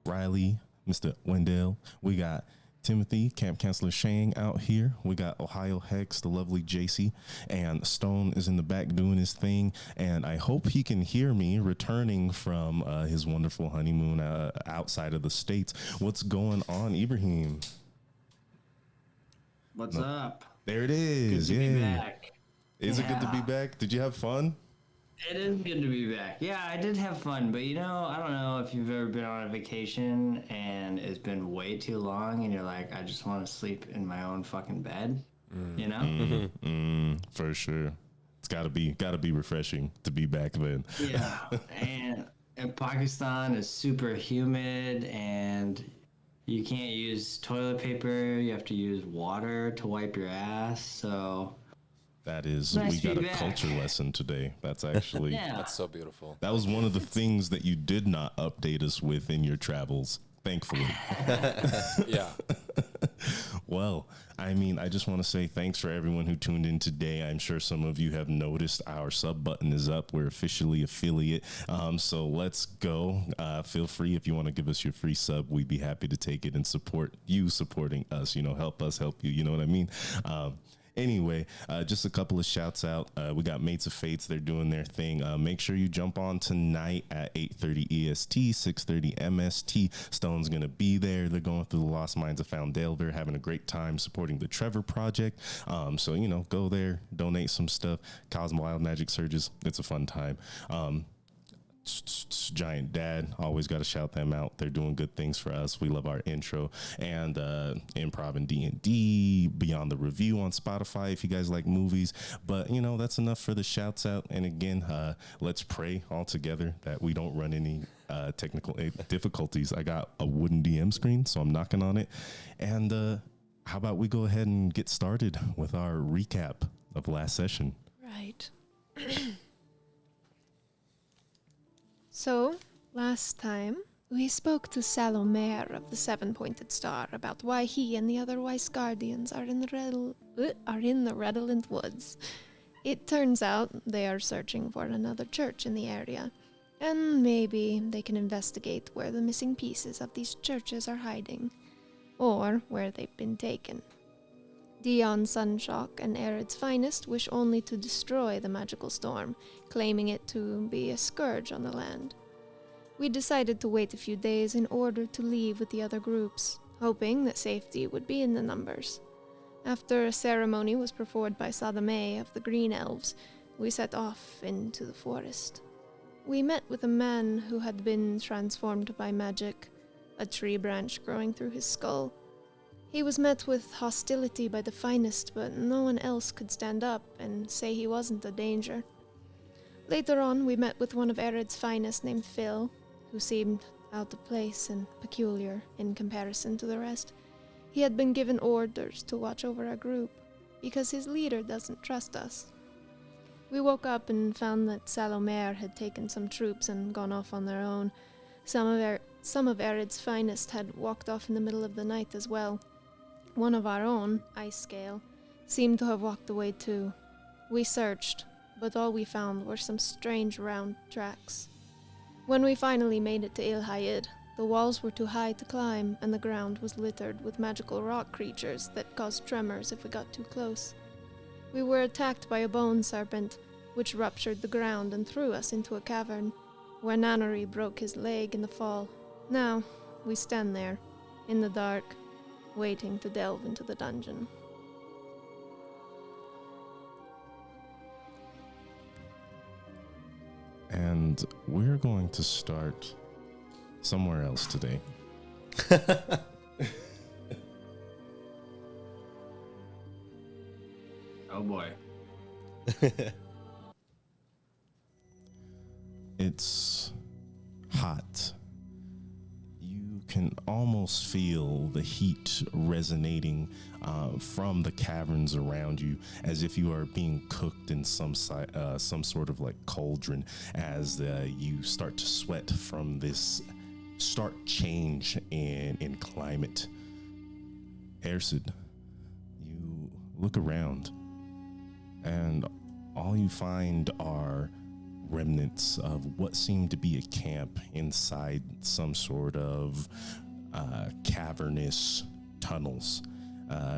Riley, Mr. Wendell. We got Timothy, Camp Counselor Shang out here. We got Ohio Hex, the lovely JC, and Stone is in the back doing his thing. And I hope he can hear me returning from his wonderful honeymoon outside of the States. What's going on, Ibrahim? What's up? There it is. Good to be back. Is it good to be back? Did you have fun? It is good to be back. Yeah, I did have fun, but I don't know if you've ever been on a vacation and it's been way too long and you're like, I just want to sleep in my own fucking bed, For sure. It's gotta be refreshing to be back then. Yeah, and Pakistan is super humid and you can't use toilet paper. You have to use water to wipe your ass, so... That is, nice we got a back. culture lesson today. That's actually, That's so beautiful. that was one of the things that you did not update us with in your travels, thankfully. Yeah. Well, I mean, I just want to say thanks for everyone who tuned in today. I'm sure some of you have noticed our sub button is up. We're officially affiliate. So let's go. Feel free if you want to give us your free sub. We'd be happy to take it and support you supporting us. Help us help you. You know what I mean? Anyway, just a couple of shouts out. We got Mates of Fates. They're doing their thing. Make sure you jump on tonight at 8:30 EST, 6:30 MST. Stone's going to be there. They're going through the Lost Mines of Foundale. They're having a great time supporting the Trevor Project. So, go there, donate some stuff. Cause Wild Magic Surges. It's a fun time. Giant Dad, always got to shout them out. They're doing good things for us. We love our intro and Improv and D&D, Beyond the Review on Spotify if you guys like movies. But that's enough for the shouts out. And again, let's pray all together that we don't run any technical difficulties. I got a wooden DM screen, so I'm knocking on it. And how about we go ahead and get started with our recap of last session? Right. So, last time, we spoke to Salomere of the Seven-Pointed Star about why he and the other wise guardians are in the Redolent Woods. It turns out they are searching for another church in the area, and maybe they can investigate where the missing pieces of these churches are hiding, or where they've been taken. Dion Sunshock and Arid's Finest wish only to destroy the magical storm, claiming it to be a scourge on the land. We decided to wait a few days in order to leave with the other groups, hoping that safety would be in the numbers. After a ceremony was performed by Sadame of the Green Elves, we set off into the forest. We met with a man who had been transformed by magic, a tree branch growing through his skull. He was met with hostility by the Finest, but no one else could stand up and say he wasn't a danger. Later on, we met with one of Arid's Finest named Phil, who seemed out of place and peculiar in comparison to the rest. He had been given orders to watch over our group, because his leader doesn't trust us. We woke up and found that Salomere had taken some troops and gone off on their own. Some of Arid's Finest had walked off in the middle of the night as well. One of our own, Ice Scale, seemed to have walked away too. We searched, but all we found were some strange round tracks. When we finally made it to Il Hayed, the walls were too high to climb, and the ground was littered with magical rock creatures that caused tremors if we got too close. We were attacked by a bone serpent, which ruptured the ground and threw us into a cavern, where Nannery broke his leg in the fall. Now, we stand there, in the dark, waiting to delve into the dungeon. And we're going to start somewhere else today. Oh boy. It's hot. You can almost feel the heat resonating from the caverns around you, as if you are being cooked in some sort of like cauldron, as you start to sweat from this stark change in climate. Ersid, you look around, and all you find are remnants of what seemed to be a camp inside some sort of cavernous tunnels.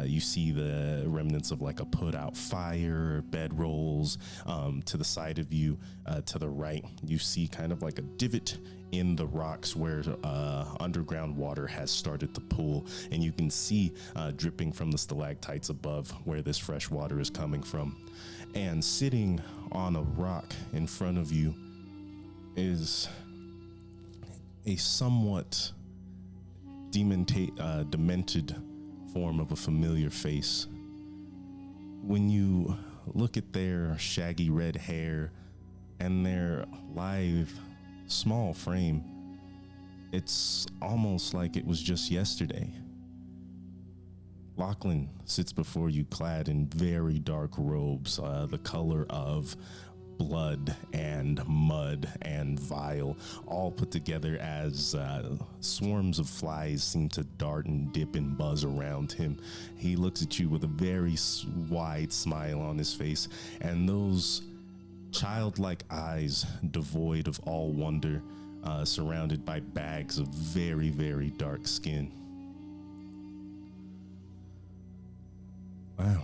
You see the remnants of like a put out fire, bedrolls. To the side of you, to the right, you see kind of like a divot in the rocks where underground water has started to pool, and you can see dripping from the stalactites above where this fresh water is coming from. And sitting on a rock in front of you is a somewhat demented form of a familiar face. When you look at their shaggy red hair and their lithe, small frame, it's almost like it was just yesterday. Lachlan sits before you clad in very dark robes, the color of blood and mud and vile, all put together as swarms of flies seem to dart and dip and buzz around him. He looks at you with a very wide smile on his face, and those childlike eyes devoid of all wonder, surrounded by bags of very, very dark skin. Wow.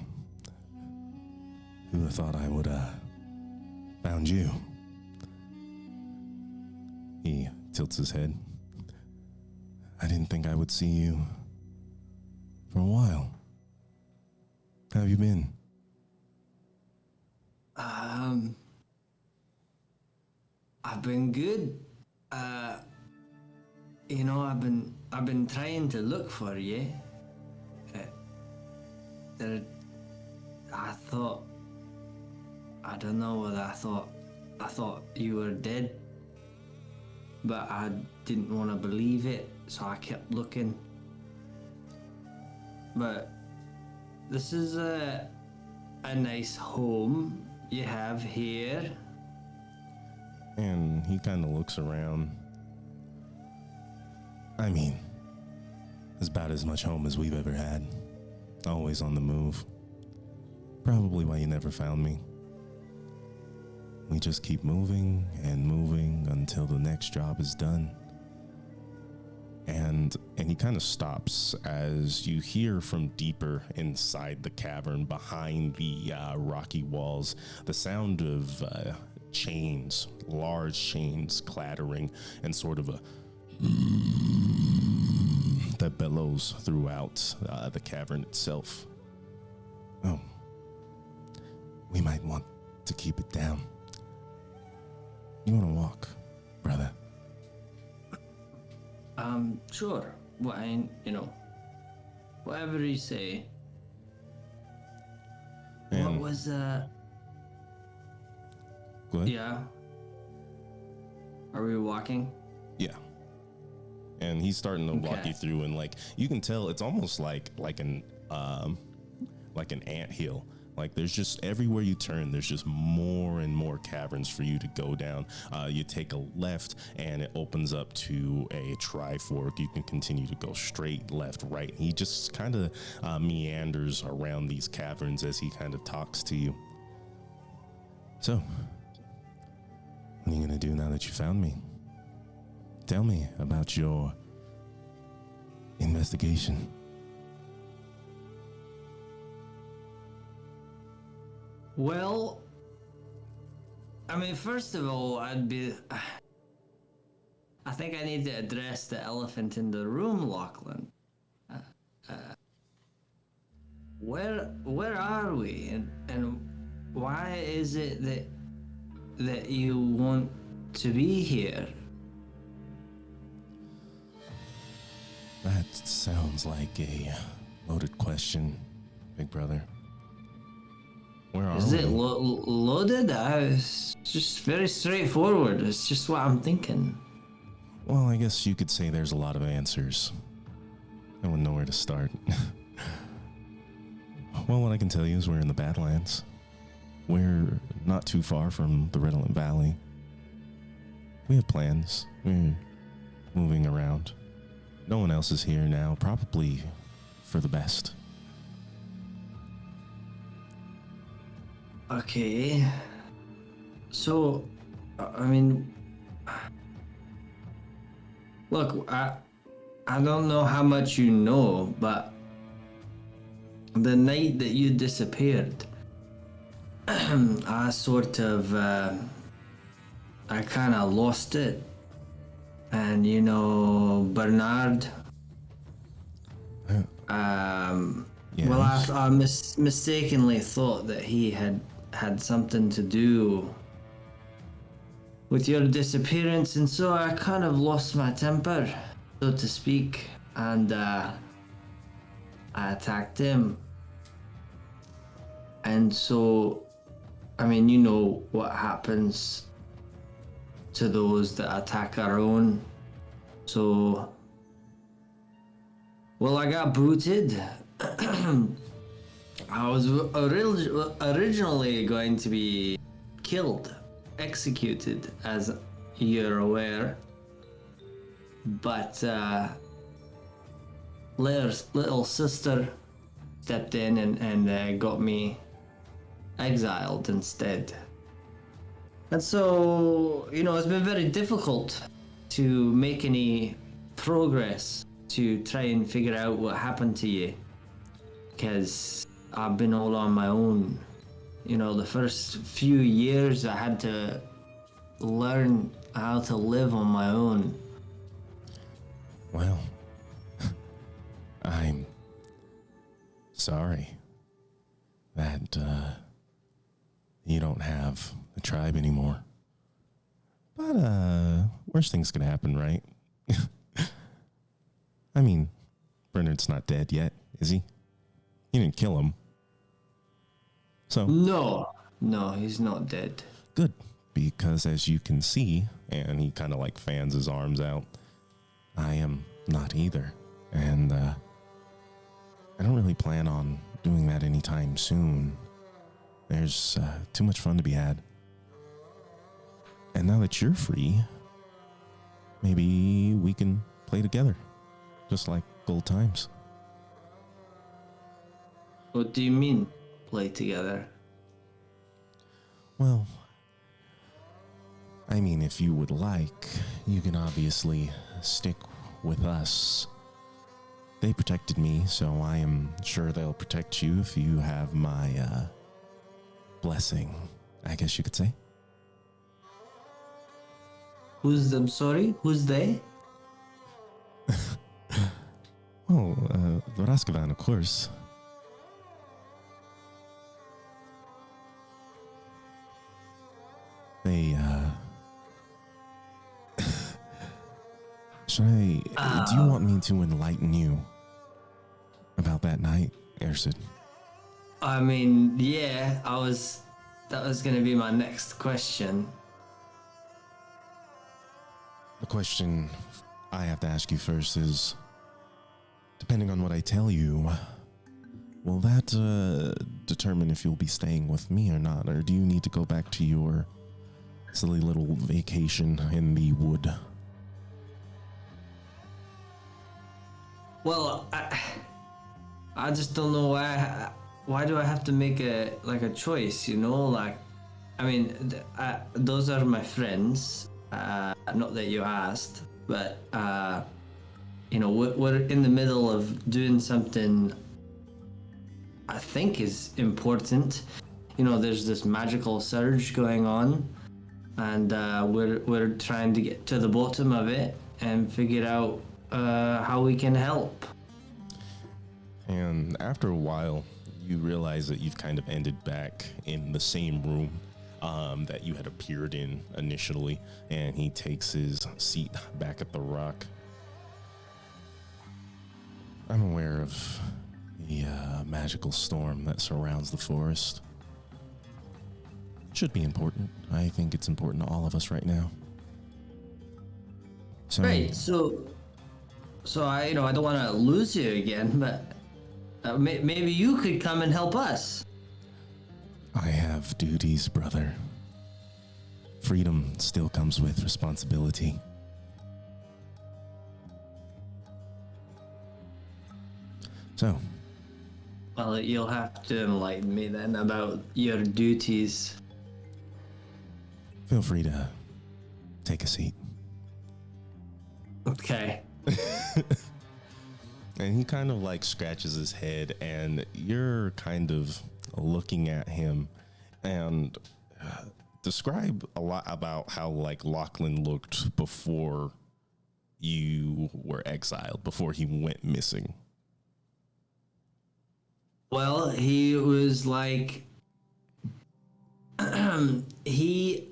Who would have thought I would found you? He tilts his head. I didn't think I would see you for a while. How have you been? I've been good. You know, I've been trying to look for you. I don't know whether I thought you were dead, but I didn't want to believe it, so I kept looking. But this is a nice home you have here. And he kind of looks around. I mean, it's about as much home as we've ever had. Always on the move. Probably why you never found me. We just keep moving and moving until the next job is done. And he kind of stops as you hear from deeper inside the cavern behind the rocky walls the sound of chains, large chains clattering, and sort of a that bellows throughout the cavern itself. Oh, we might want to keep it down. You want to walk, brother? Sure. Well, whatever you say. And what was, go ahead. Yeah. Are we walking? Yeah. And he's starting to walk you through, and like you can tell it's almost like an anthill. Like there's just everywhere you turn, there's just more and more caverns for you to go down. You take a left and it opens up to a tri-fork. You can continue to go straight, left, right. He just kind of meanders around these caverns as he kind of talks to you. So, what are you going to do now that you found me? Tell me about your investigation. Well, I mean, first of all, I think I need to address the elephant in the room, Lachlan. Where are we, and why is it that you want to be here? That sounds like a loaded question, big brother. Where are we? Is it loaded? It's just very straightforward. It's just what I'm thinking. Well, I guess you could say there's a lot of answers. I wouldn't know where to start. Well, what I can tell you is we're in the Badlands. We're not too far from the Redolent Valley. We have plans. We're moving around. No one else is here now, probably for the best. Okay. So, I mean, look, I don't know how much you know, but the night that you disappeared, I sort of, I kind of lost it. And you know, Bernard. Well, Yes. I mistakenly thought that he had something to do with your disappearance, and so I kind of lost my temper, so to speak, and I attacked him. And so, I mean, you know what happens to those that attack our own. So, well, I got booted. I was originally going to be killed, executed, as you're aware. But little sister stepped in and got me exiled instead. And so, you know, it's been very difficult to make any progress to try and figure out what happened to you. Because I've been all on my own. You know, the first few years I had to learn how to live on my own. Well, I'm sorry that you don't have a tribe anymore. But worst things could happen, right? I mean, Bernard's not dead yet, is he? You didn't kill him. So No, he's not dead. good, because as you can see, and he kind of like fans his arms out, I am not either. And I don't really plan on doing that anytime soon. There's too much fun to be had. And now that you're free, maybe we can play together, just like old times. What do you mean, play together? Well, I mean, if you would like, you can obviously stick with us. They protected me, so I am sure they'll protect you if you have my blessing, I guess you could say. Who's them? Sorry, who's they? Oh, the Raskavan, of course. They, should I, do you want me to enlighten you about that night, Ersid? I mean, yeah, that was gonna be my next question. The question I have to ask you first is, depending on what I tell you, will that determine if you'll be staying with me or not? Or do you need to go back to your silly little vacation in the wood? Well, I just don't know why do I have to make a choice, you know? Like, I mean, those are my friends. Not that you asked, but you know, we're in the middle of doing something I think is important. You know, there's this magical surge going on, and we're trying to get to the bottom of it and figure out how we can help. And after a while, you realize that you've kind of ended back in the same room that you had appeared in initially, and he takes his seat back at the rock. I'm aware of the magical storm that surrounds the forest. Should be important. I think it's important to all of us right now. So, Right. So I I don't want to lose you again, but maybe you could come and help us. I have duties, brother. Freedom still comes with responsibility. So, Well, you'll have to enlighten me then about your duties. feel free to Take a seat. Okay. And he kind of like scratches his head, and you're kind of looking at him and describe a lot about how like Lachlan looked before you were exiled, before he went missing. Well, he was like, he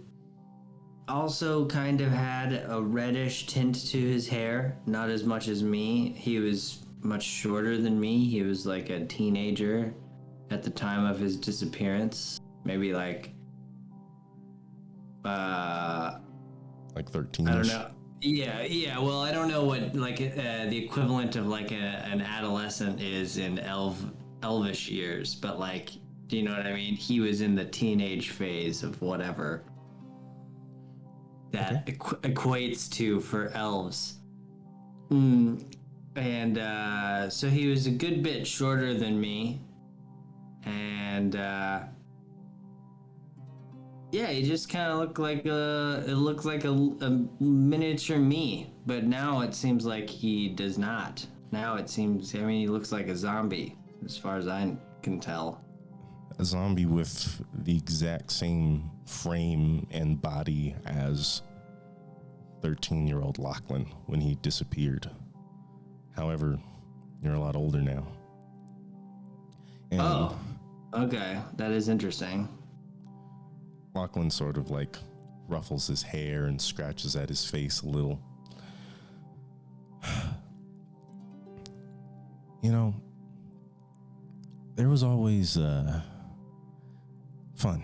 also kind of had a reddish tint to his hair, not as much as me. He was much shorter than me. He was like a teenager at the time of his disappearance. Maybe like, Like 13. I don't know. Yeah. Well, I don't know what like the equivalent of like an adolescent is in elvish years, but like, do you know what I mean? He was in the teenage phase of whatever that equates to for elves. And so he was a good bit shorter than me, and yeah, he just kind of looked like a miniature me, but now it seems like he does not. Now it seems, I mean, he looks like a zombie, as far as I can tell. A zombie with the exact same frame and body as 13-year-old Lachlan when he disappeared. However, you're a lot older now. And Oh, okay, that is interesting. Lachlan sort of like ruffles his hair and scratches at his face a little. You know, there was always fun,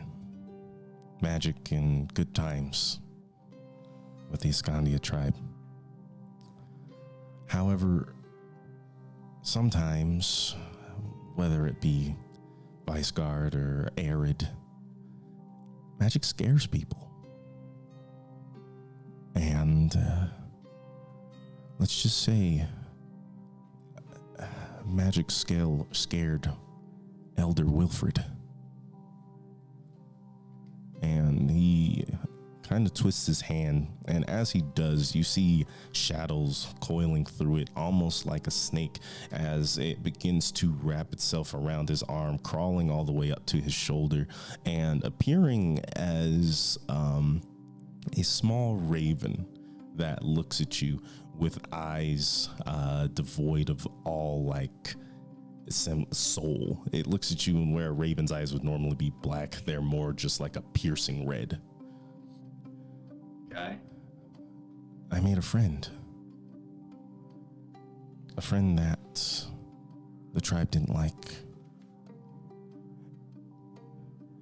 magic, and good times with the Iskandia tribe. However, sometimes, whether it be Viceguard or Arid, magic scares people. And let's just say magic scared Elder Wilfred. And he kind of twists his hand, and as he does, you see shadows coiling through it, almost like a snake, as it begins to wrap itself around his arm, crawling all the way up to his shoulder, and appearing as a small raven that looks at you with eyes devoid of all like soul. It looks at you, and where a raven's eyes would normally be black, they're more just like a piercing red. Okay. I made a friend. A friend that the tribe didn't like.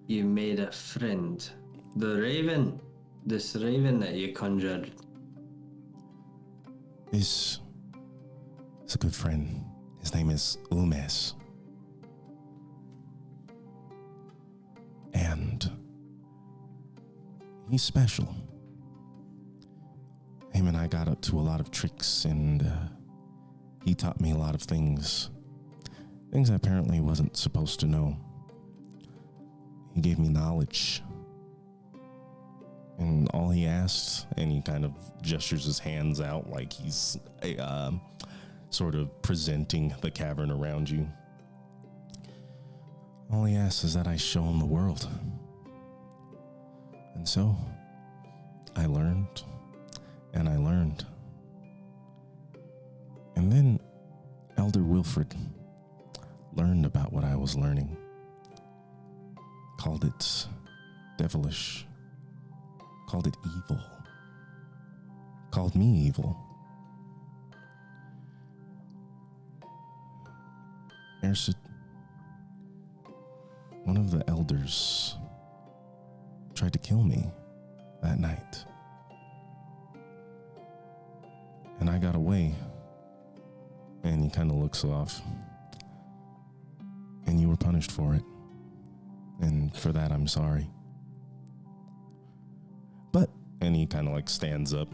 You made a friend. The raven. This raven that you conjured. Is a good friend. His name is Umes. And he's special. Him and I got up to a lot of tricks, and he taught me a lot of things. Things I apparently wasn't supposed to know. He gave me knowledge. And all he asked, and he kind of gestures his hands out like he's sort of presenting the cavern around you. All he asks is that I show him the world. And so, I learned. And I learned. And then Elder Wilfred learned about what I was learning. Called it devilish. Called it evil. Called me evil. Ersid, one of the elders tried to kill me that night. And I got away. And he kind of looks off. And you were punished for it. And for that, I'm sorry. But, and he kind of like stands up.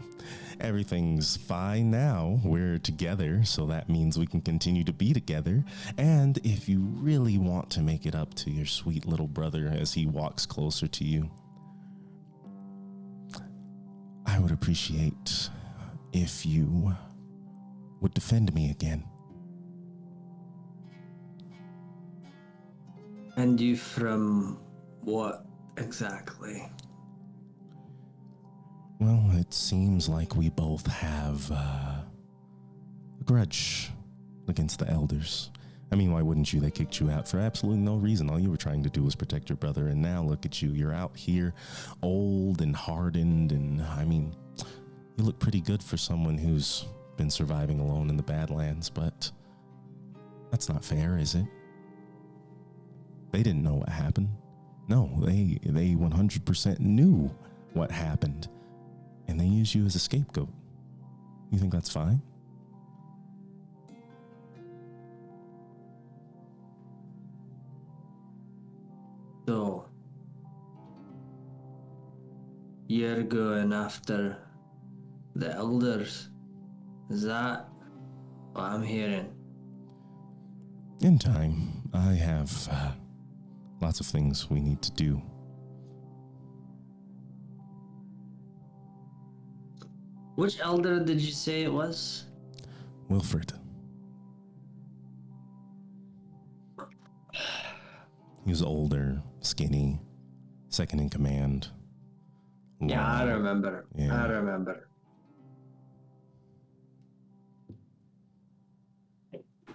Everything's fine now. We're together, so that means we can continue to be together. And if you really want to make it up to your sweet little brother as he walks closer to you, I would appreciate if you would defend me again. And you from what exactly? Well, it seems like we both have a grudge against the elders. I mean, why wouldn't you? They kicked you out for absolutely no reason. All you were trying to do was protect your brother, and now look at you. You're out here old and hardened, and I mean, you look pretty good for someone who's been surviving alone in the Badlands, but that's not fair, is it? They didn't know what happened. No, they 100% knew what happened, and they used you as a scapegoat. You think that's fine? So, you're going after the elders. Is that what I'm hearing? In time, I have lots of things we need to do. Which elder did you say it was? Wilfred. He was older, skinny, second in command. Yeah, I long. remember. Yeah. I remember.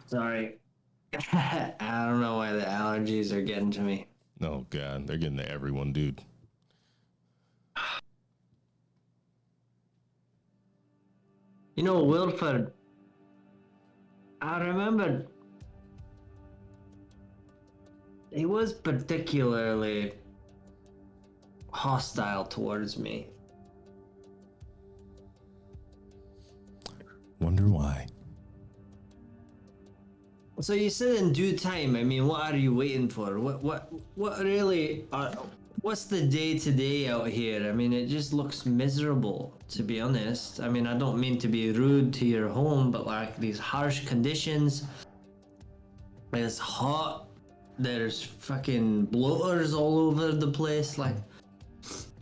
Sorry. I don't know why the allergies are getting to me. Oh, God. They're getting to everyone, dude. You know, Wilford, I remember he was particularly hostile towards me. Wonder why. So you said in due time. I mean, what are you waiting for? What really what's the day to day out here? I mean, it just looks miserable, to be honest. I mean, I don't mean to be rude to your home, but like these harsh conditions, it's hot, there's fucking bloaters all over the place. Like,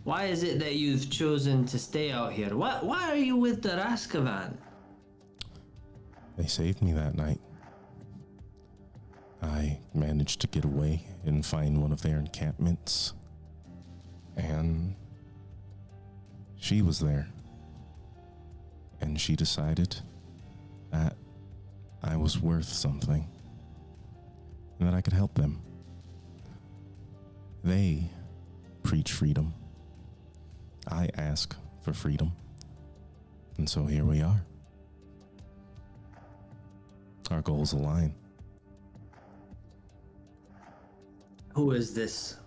why is it that you've chosen to stay out here? Why are you with the Raskavan? They saved me that night. I managed to get away and find one of their encampments. And she was there. And she decided that I was worth something and that I could help them. They preach freedom. I ask for freedom. And so here we are. Our goals align. Who is this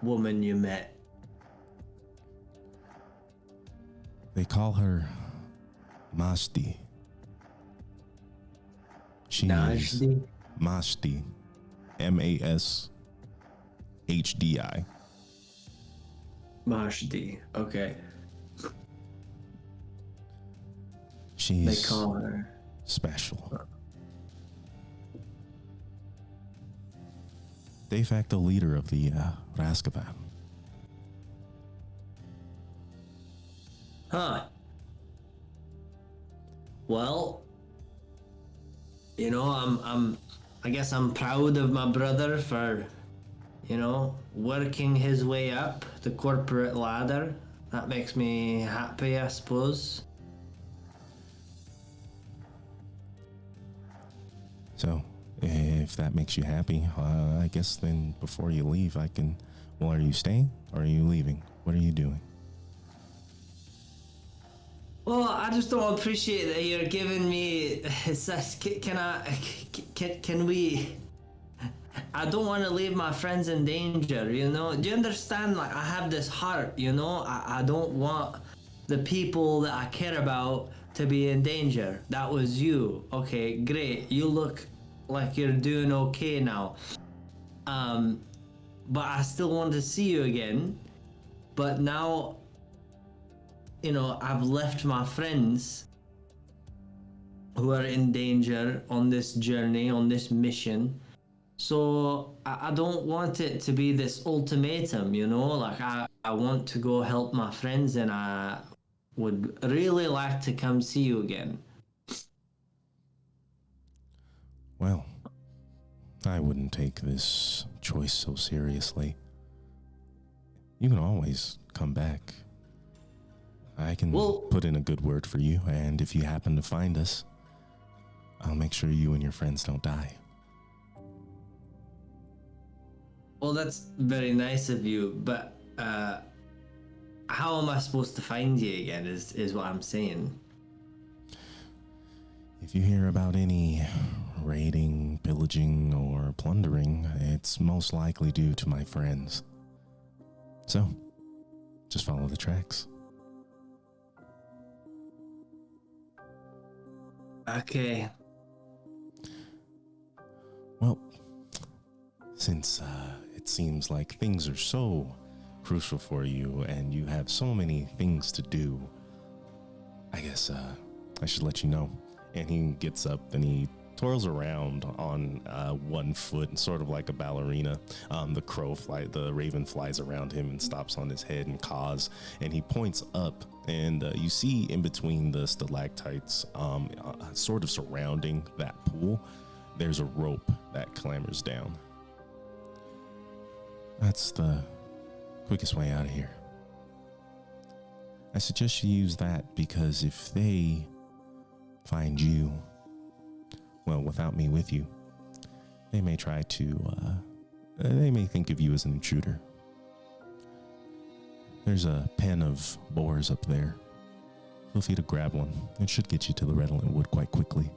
woman you met? They call her Mashti. She is Najdi? Mashti. Mashdi. Mashdi. Okay. She's They call her. special. De facto leader of the Raskavan. Huh. Well, you know, I guess I'm proud of my brother for, you know, working his way up the corporate ladder. That makes me happy, I suppose. So, if that makes you happy, I guess then before you leave, I can. Well, are you staying or are you leaving? What are you doing? Well, I just don't appreciate that you're giving me such. Can we? I don't want to leave my friends in danger, you know? Do you understand? Like, I have this heart, you know? I don't want the people that I care about to be in danger. That was you. Okay, great. You look like you're doing okay now. But I still want to see you again. But now, you know, I've left my friends who are in danger on this journey, on this mission. So I don't want it to be this ultimatum, you know? Like I want to go help my friends and I would really like to come see you again. Well, I wouldn't take this choice so seriously. You can always come back. I can Well- put in a good word for you, and if you happen to find us, I'll make sure you and your friends don't die. Well, that's very nice of you, but how am I supposed to find you again is what I'm saying. If you hear about any raiding, pillaging, or plundering, it's most likely due to my friends. So, just follow the tracks. Okay. Well, since it seems like things are so crucial for you and you have so many things to do, I guess I should let you know. And he gets up and he twirls around on one foot, sort of like a ballerina. The raven flies around him and stops on his head and caws, and he points up, and you see in between the stalactites, sort of surrounding that pool, there's a rope that clambers down. That's the quickest way out of here. I suggest you use that because if they find you, well, without me with you, they may try to, they may think of you as an intruder. There's a pen of boars up there. Feel free to grab one. It should get you to the redolent wood quite quickly.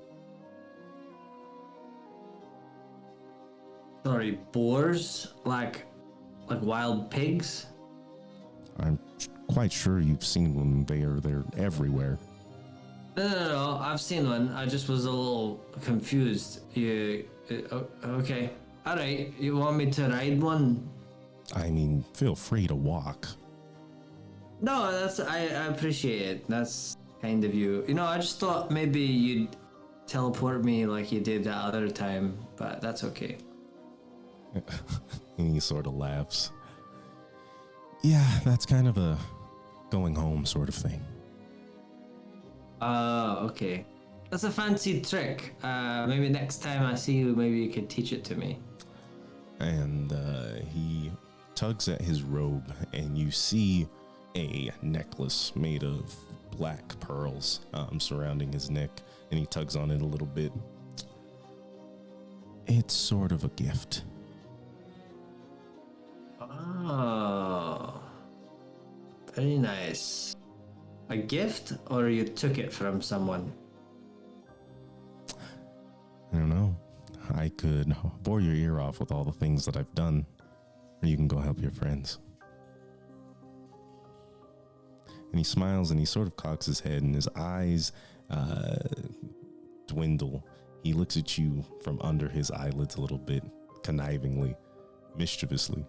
Sorry, boars? Like wild pigs? I'm quite sure you've seen them. They're everywhere. No, I've seen one. I just was a little confused. Okay. All right. You want me to ride one? I mean, feel free to walk. No, I appreciate it. That's kind of you. You know, I just thought maybe you'd teleport me like you did that other time, but that's okay. And he sort of laughs. Yeah, that's kind of a going home sort of thing. Okay. That's a fancy trick. Maybe next time I see you, maybe you could teach it to me. And he tugs at his robe, and you see a necklace made of black pearls surrounding his neck, and he tugs on it a little bit. It's sort of a gift. Oh. Very nice. A gift, or you took it from someone? I don't know. I could bore your ear off with all the things that I've done, or you can go help your friends. And he smiles and he sort of cocks his head, and his eyes dwindle. He looks at you from under his eyelids a little bit, connivingly, mischievously.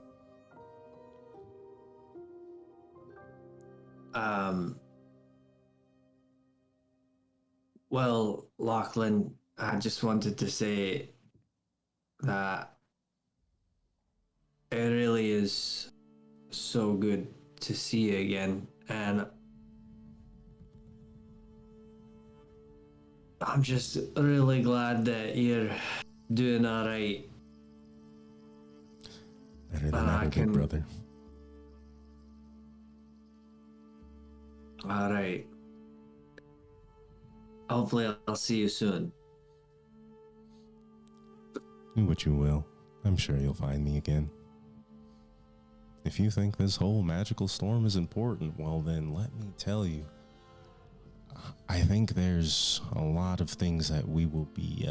Well, Lachlan, I just wanted to say that it really is so good to see you again, and I'm just really glad that you're doing all right. Better than I ever, can- big brother. All right. Hopefully, I'll see you soon. Do what you will. I'm sure you'll find me again. If you think this whole magical storm is important, well then let me tell you. I think there's a lot of things that we will be,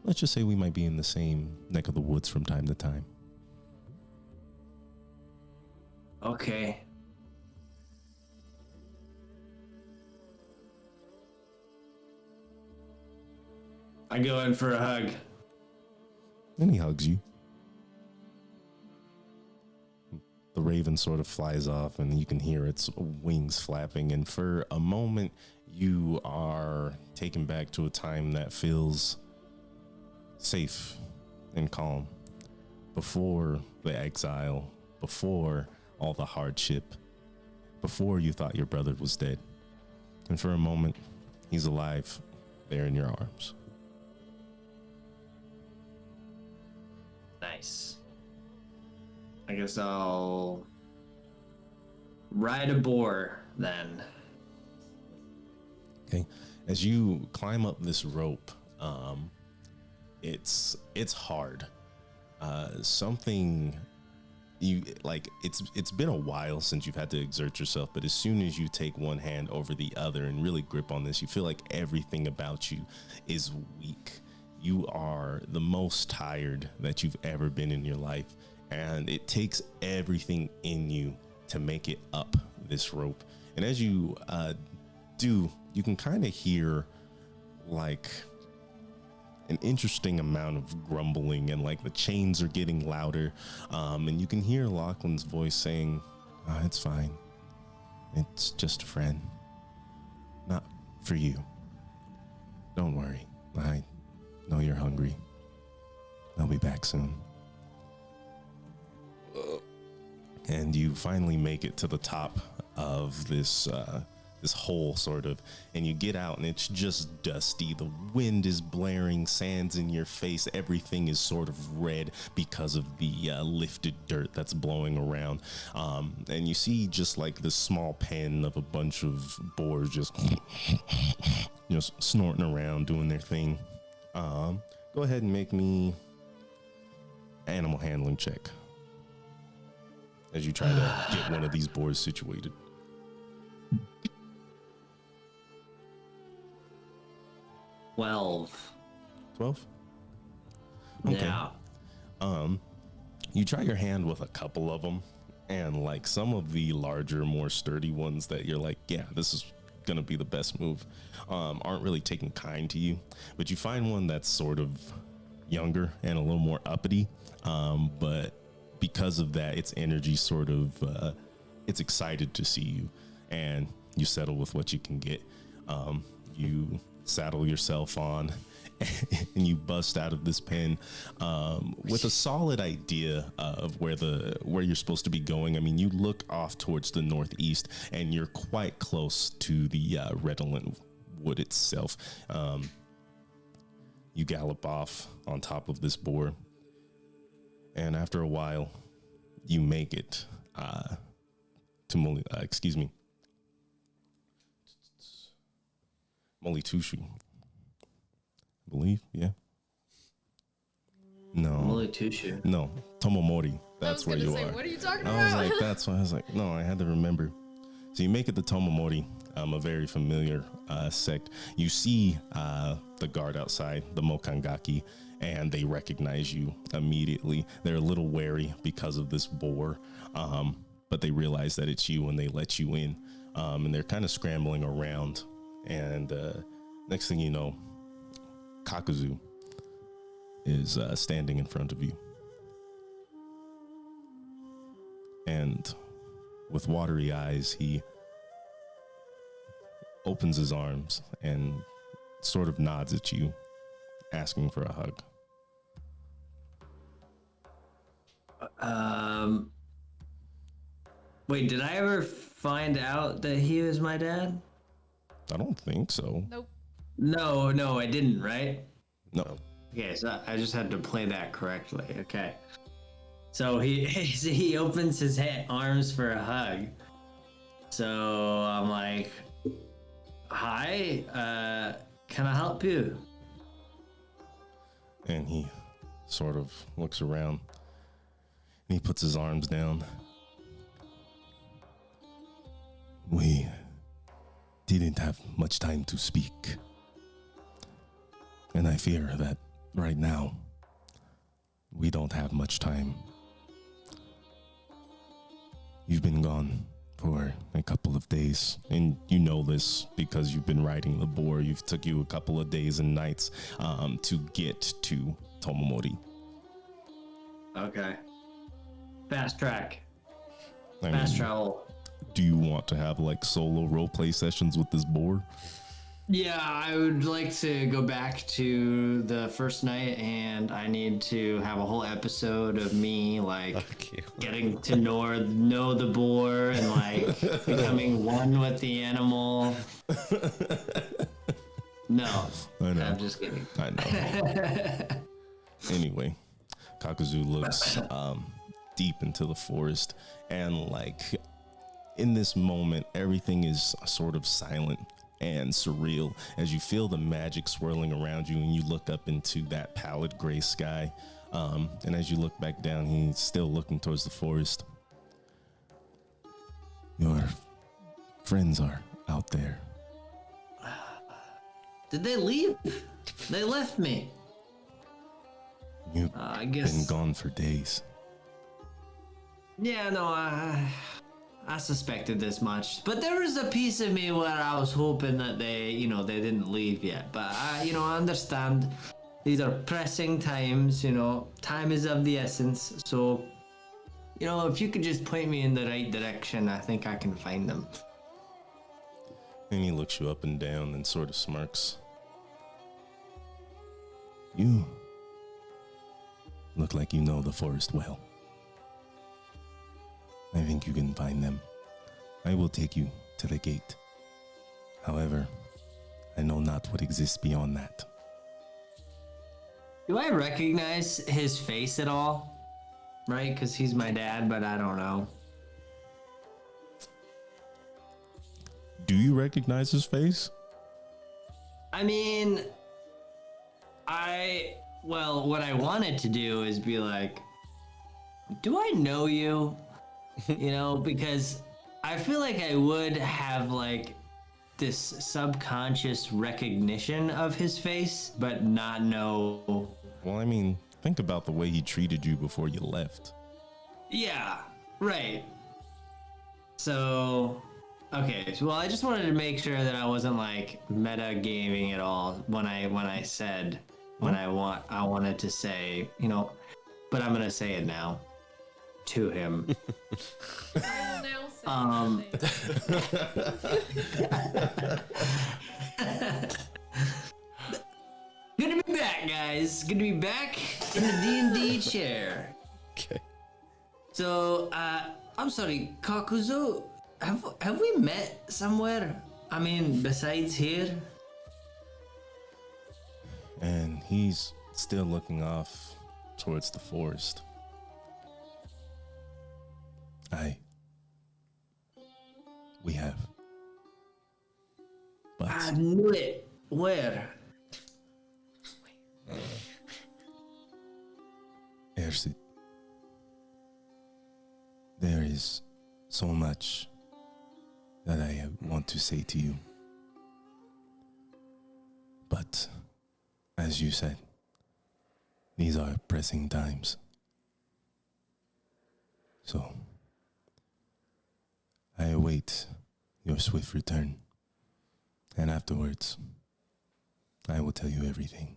let's just say we might be in the same neck of the woods from time to time. Okay. I go in for a hug. And he hugs you. The raven sort of flies off, and you can hear its wings flapping. And for a moment, you are taken back to a time that feels safe and calm. Before the exile, before all the hardship, before you thought your brother was dead. And for a moment, he's alive there in your arms. Nice. I guess I'll ride a boar then. Okay. As you climb up this rope, it's hard. Something you like, it's been a while since you've had to exert yourself, but as soon as you take one hand over the other and really grip on this, you feel like everything about you is weak. You are the most tired that you've ever been in your life, and it takes everything in you to make it up this rope. And as you do, you can kind of hear like an interesting amount of grumbling, and like the chains are getting louder, and you can hear Lachlan's voice saying, it's fine, it's just a friend, not for you, don't worry, I know you're hungry, I'll be back soon. And you finally make it to the top of this hole, sort of, and you get out, and it's just dusty. The wind is blaring, sand's in your face. Everything is sort of red because of the lifted dirt that's blowing around. And you see just like this small pen of a bunch of boars just snorting around, doing their thing. Go ahead and make me animal handling check as you try to get one of these boars situated. 12. 12? Okay. Yeah. You try your hand with a couple of them, and like some of the larger, more sturdy ones that you're like, yeah, this is gonna be the best move, aren't really taking kind to you. But you find one that's sort of younger and a little more uppity, but because of that, its energy sort of it's excited to see you, and you settle with what you can get. You saddle yourself on and you bust out of this pen with a solid idea of where you're supposed to be going. I mean, you look off towards the northeast, and you're quite close to the redolent wood itself. You gallop off on top of this boar, and after a while, you make it to Molitushu, I believe. Yeah. No. Molitushu. No. Tomomori. That's where you are. What are you talking I was like, that's why I was like, no, I had to remember. So you make it to Tomomori, a very familiar sect. You see the guard outside, the Mokangaki, and they recognize you immediately. They're a little wary because of this boar, but they realize that it's you and they let you in. And they're kind of scrambling around. And next thing you know, Kakuzu is standing in front of you. And with watery eyes, he opens his arms and sort of nods at you, asking for a hug. Wait, did I ever find out that he was my dad? I don't think so. Nope. No, I didn't, right? No. Okay, so I just had to play that correctly. Okay. So he opens his arms for a hug. So I'm like, hi, can I help you? And he sort of looks around and he puts his arms down. We didn't have much time to speak. And I fear that right now, we don't have much time. You've been gone for a couple of days, and you know this because you've been riding the boar. You've took you a couple of days and nights to get to Tomomori. Okay. Fast track. I Fast mean, travel. do you want to have like solo roleplay sessions with this boar? Yeah, I would like to go back to the first night, and I need to have a whole episode of me like Fuck you. getting to know the boar and like becoming one with the animal. No, I know. I'm just kidding. I know. Anyway, Kakuzu looks deep into the forest, and like in this moment, everything is sort of silent and surreal as you feel the magic swirling around you, and you look up into that pallid gray sky. And as you look back down, he's still looking towards the forest. Your friends are out there. Did they leave? They left me. You've I guess. been gone for days. Yeah, no, I suspected this much, but there was a piece of me where I was hoping that they didn't leave yet. But I understand these are pressing times. Time is of the essence. So, if you could just point me in the right direction, I think I can find them. And he looks you up and down and sort of smirks. You look like you know the forest well. I think you can find them. I will take you to the gate. However, I know not what exists beyond that. Do I recognize his face at all? Right, because he's my dad, but I don't know. Do you recognize his face? I mean, what I wanted to do is be like, do I know you? Because I feel like I would have like this subconscious recognition of his face, but not know. Well, I mean, think about the way he treated you before you left. Yeah, right. So, okay. Well, I just wanted to make sure that I wasn't like meta gaming at all when I said I wanted to say, but I'm gonna say it now to him. Good to be back, guys. Good to be back in the D&D chair. Okay. So, I'm sorry, Kakuzo, have we met somewhere? I mean, besides here? And he's still looking off towards the forest. We have. But I knew it. Where? Ersit, there is so much that I want to say to you. But, as you said, these are pressing times. So, I await your swift return. And afterwards, I will tell you everything.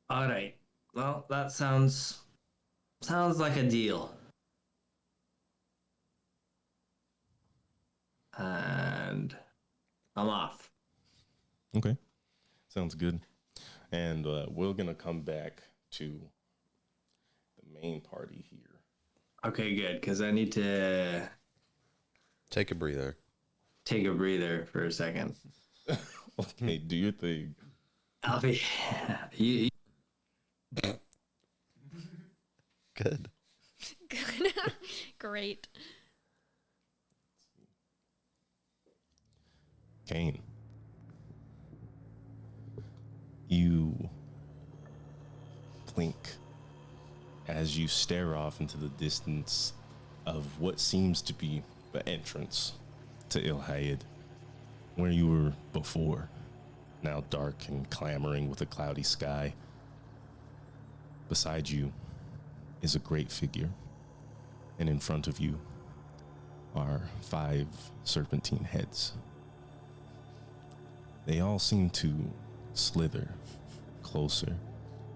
All right. Well, that sounds like a deal. And I'm off. Okay. Sounds good. And we're going to come back to the main party here. Okay, good, because I need to Take a breather. take a breather for a second. Okay, do your thing. I'll be you. Good. Good. Great. Kane, you blink as you stare off into the distance of what seems to be the entrance to Ilhaid, where you were before, now dark and clamoring with a cloudy sky. Beside you is a great figure, and in front of you are 5 serpentine heads. They all seem to slither closer,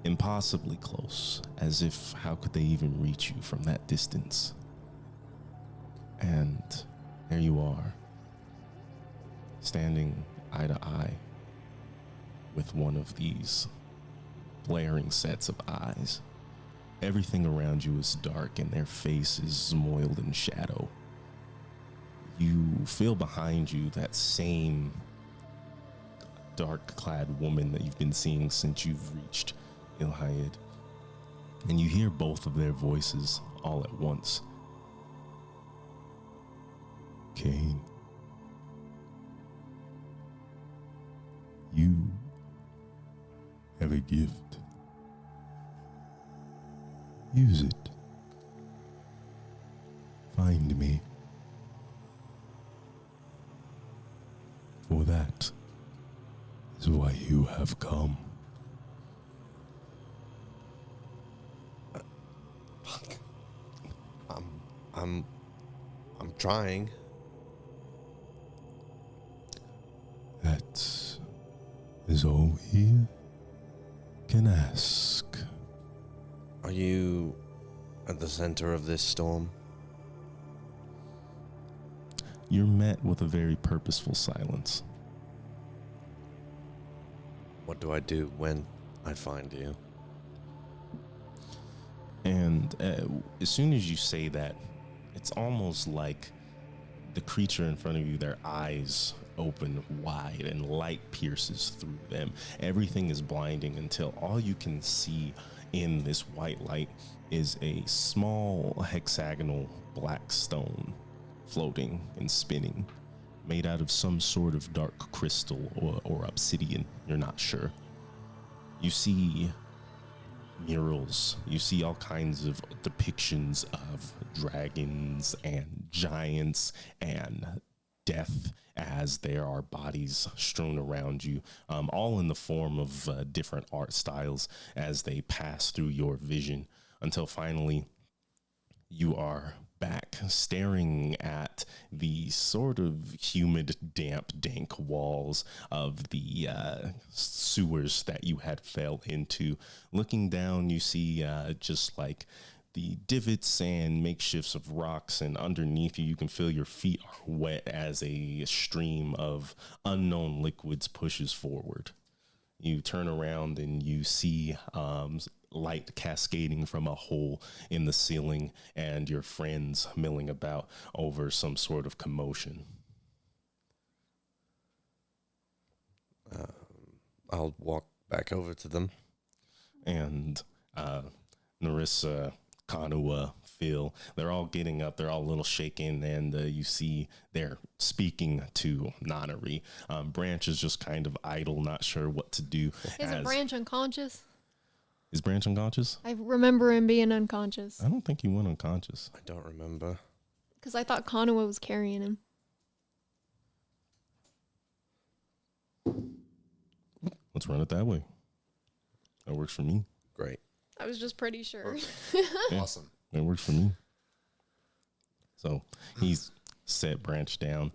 impossibly close, as if how could they even reach you from that distance? And there you are, standing eye to eye with one of these blaring sets of eyes. Everything around you is dark and their face is moiled in shadow. You feel behind you that same dark-clad woman that you've been seeing since you've reached Ilhaid. And you hear both of their voices all at once. Cain, you have a gift. Use it. Find me. For that is why you have come. I'm trying. That is all we can ask. Are you at the center of this storm? You're met with a very purposeful silence. What do I do when I find you? And as soon as you say that, it's almost like the creature in front of you, their eyes open wide and light pierces through them. Everything is blinding until all you can see in this white light is a small hexagonal black stone floating and spinning, made out of some sort of dark crystal or obsidian. You're not sure. You see murals. You see all kinds of depictions of dragons and giants and death as there are bodies strewn around you, all in the form of different art styles as they pass through your vision until finally you are back staring at the sort of humid, damp, dank walls of the sewers that you had fell into. Looking down, you see just like the divots and makeshifts of rocks, and underneath you, you can feel your feet are wet as a stream of unknown liquids pushes forward. You turn around and you see light cascading from a hole in the ceiling and your friends milling about over some sort of commotion. I'll walk back over to them. And Narissa, Kanua, Phil, they're all getting up. They're all a little shaken, and you see they're speaking to Nanari. Branch is just kind of idle, not sure what to do. Isn't Branch unconscious? Is Branch unconscious? I remember him being unconscious. I don't think he went unconscious. I don't remember. Because I thought Kanua was carrying him. Let's run it that way. That works for me. Great. I was just pretty sure. Yeah, Awesome. that works for me. So he's set Branch down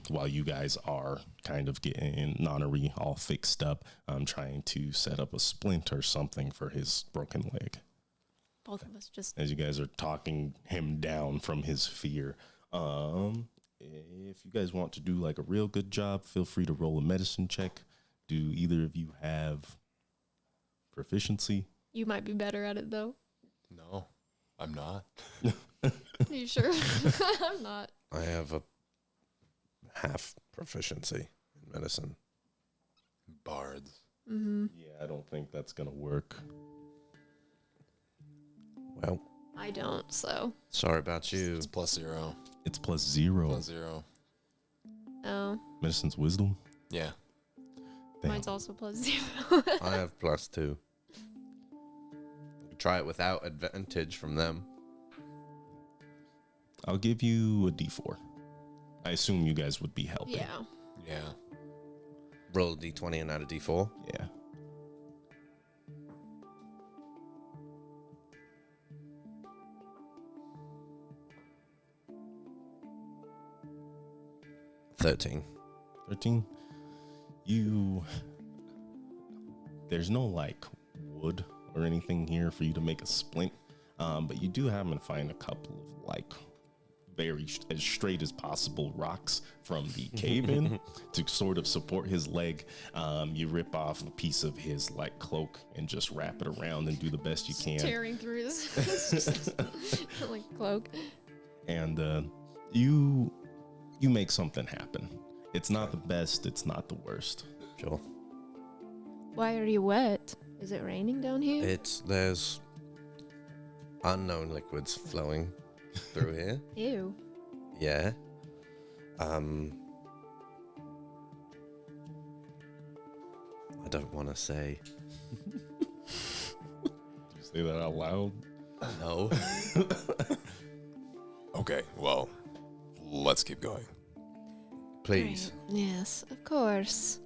while you guys are kind of getting Nanari all fixed up, trying to set up a splint or something for his broken leg. Both of us just... As you guys are talking him down from his fear. If you guys want to do like a real good job, feel free to roll a medicine check. Do either of you have proficiency? You might be better at it, though. No, I'm not. Are you sure? I'm not. I have a half proficiency in medicine. Bards. Mm-hmm. Yeah, I don't think that's going to work. Well, I don't, so... sorry about you. It's +0. It's +0. +0. Oh. Medicine's wisdom? Yeah. Damn. Mine's also +0. I have +2. Try it without advantage from them. I'll give you a D4. I assume you guys would be helping. Yeah. Yeah. Roll a d20 and add a d4. Yeah. $13. 13. There's no like wood or anything here for you to make a splint, but you do happen to find a couple of like as straight as possible rocks from the cave in to sort of support his leg. You rip off a piece of his like cloak and just wrap it around and do the best you can. Tearing through his like cloak. And you make something happen. It's not the best, it's not the worst. Sure. Why are you wet? Is it raining down here? There's unknown liquids flowing through here. Ew. Yeah. I don't want to say. Did you say that out loud? No. Okay, well, let's keep going. Please. Great. Yes, of course.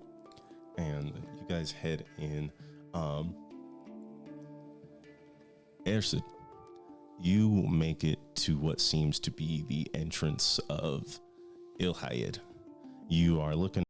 And you guys head in. Ersid, you make it to what seems to be the entrance of Ilhayed. You are looking